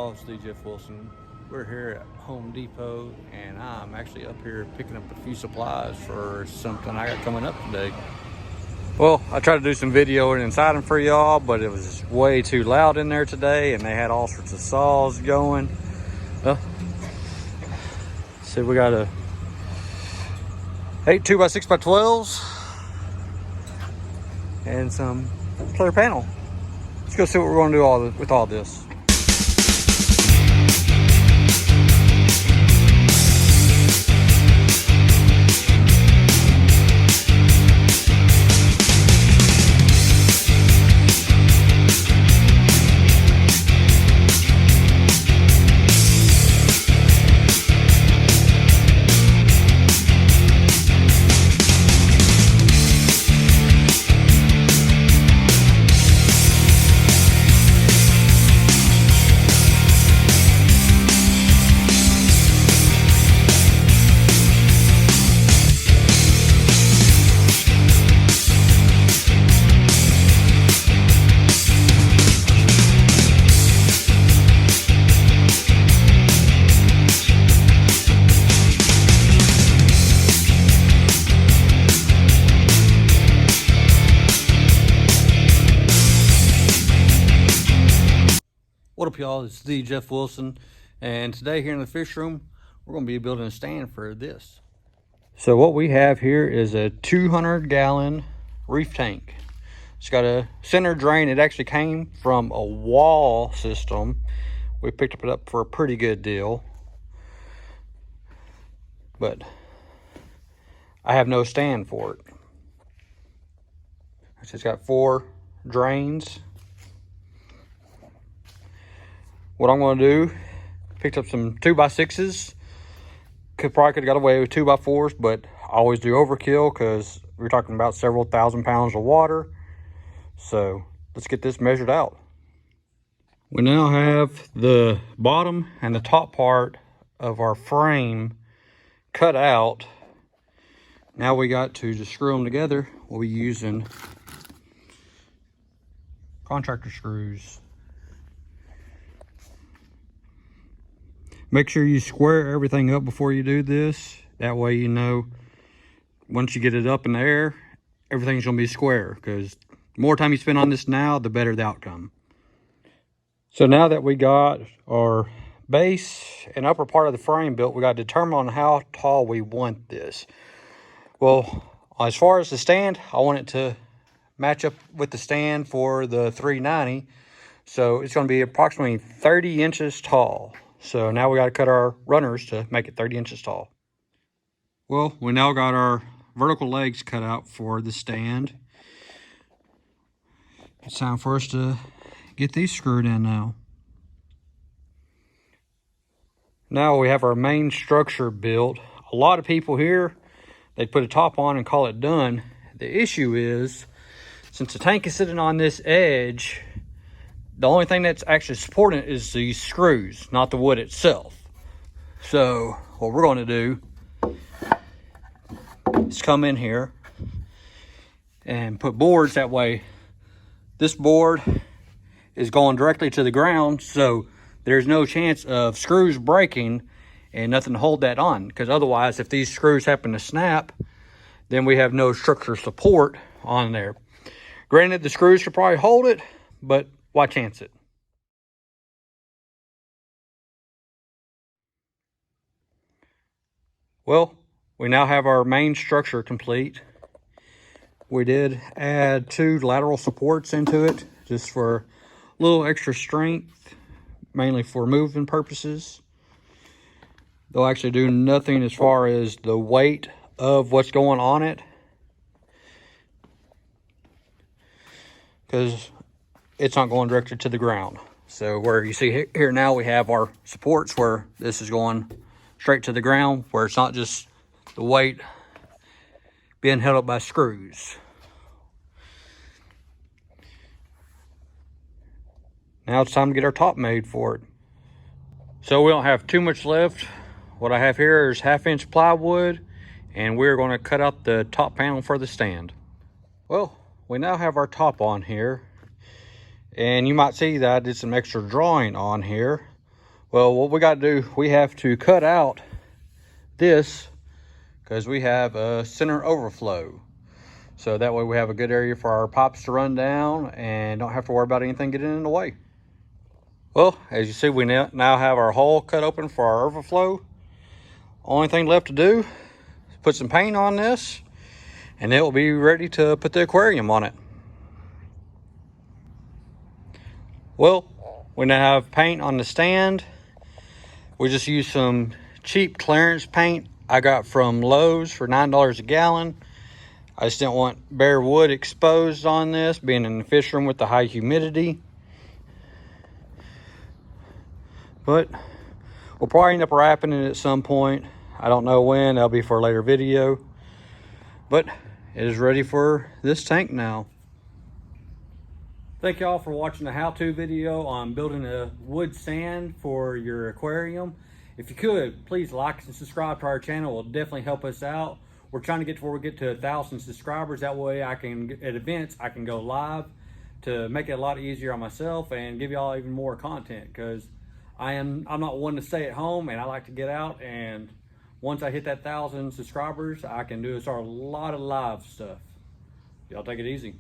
y'all? It's Jeff Wilson. We're here at Home Depot, and I'm actually up here picking up a few supplies for something I got coming up today. Well, I tried to do some videoing inside them for y'all, but it was way too loud in there today, and they had all sorts of saws going. Well, see, we got a 8 2x6x12s and some clear panel. Let's go see what we're going to do with all this. What up, y'all? It's the Jeff Wilson, and today here in the fish room we're going to be building a stand for this. So what we have here is a 200-gallon reef tank. It's got a center drain. It actually came from a wall system. We picked it up for a pretty good deal, but I have no stand for it. It's got 4 drains. What I'm going to do, picked up some 2x6s. Probably could have got away with 2x4s, but I always do overkill because we're talking about several thousand pounds of water. So let's get this measured out. We now have the bottom and the top part of our frame cut out. Now we got to just screw them together. We'll be using contractor screws. Make sure you square everything up before you do this. That way you know once you get it up in the air, everything's gonna be square, because the more time you spend on this now, the better the outcome. So now that we got our base and upper part of the frame built, we got to determine on how tall we want this. Well, as far as the stand, I want it to match up with the stand for the 390. So it's gonna be approximately 30 inches tall. So now we got to cut our runners to make it 30 inches tall. Well, we now got our vertical legs cut out for the stand. It's time for us to get these screwed in now. Now we have our main structure built. A lot of people here, they put a top on and call it done. The issue is, since the tank is sitting on this edge, the only thing that's actually supporting it is these screws, not the wood itself. So what we're going to do is come in here and put boards. That way this board is going directly to the ground, so there's no chance of screws breaking and nothing to hold that on, because otherwise if these screws happen to snap, then we have no structural support on there. Granted, the screws should probably hold it, but why chance it? Well, we now have our main structure complete. We did add 2 lateral supports into it just for a little extra strength, mainly for moving purposes. They'll actually do nothing as far as the weight of what's going on it, because it's not going directly to the ground. So where you see here now, we have our supports where this is going straight to the ground, where it's not just the weight being held up by screws. Now it's time to get our top made for it. So we don't have too much left. What I have here is 1/2 inch plywood, and we're going to cut out the top panel for the stand. Well, we now have our top on here, and you might see that I did some extra drawing on here. Well, what we got to do, we have to cut out this because we have a center overflow. So that way we have a good area for our pipes to run down and don't have to worry about anything getting in the way. Well, as you see, we now have our hole cut open for our overflow. Only thing left to do is put some paint on this and it will be ready to put the aquarium on it. Well, we now have paint on the stand. We just used some cheap clearance paint I got from Lowe's for $9 a gallon. I just didn't want bare wood exposed on this, being in the fish room with the high humidity. But we'll probably end up wrapping it at some point. I don't know when, that'll be for a later video. But it is ready for this tank now. Thank y'all for watching the how-to video on building a wood stand for your aquarium. If you could, please like and subscribe to our channel. It will definitely help us out. We're trying to get to where we get to 1,000 subscribers. That way I can, at events, I can go live to make it a lot easier on myself and give y'all even more content, because I'm not one to stay at home and I like to get out, and once I hit that 1,000 subscribers, I can do a lot of live stuff. Y'all take it easy.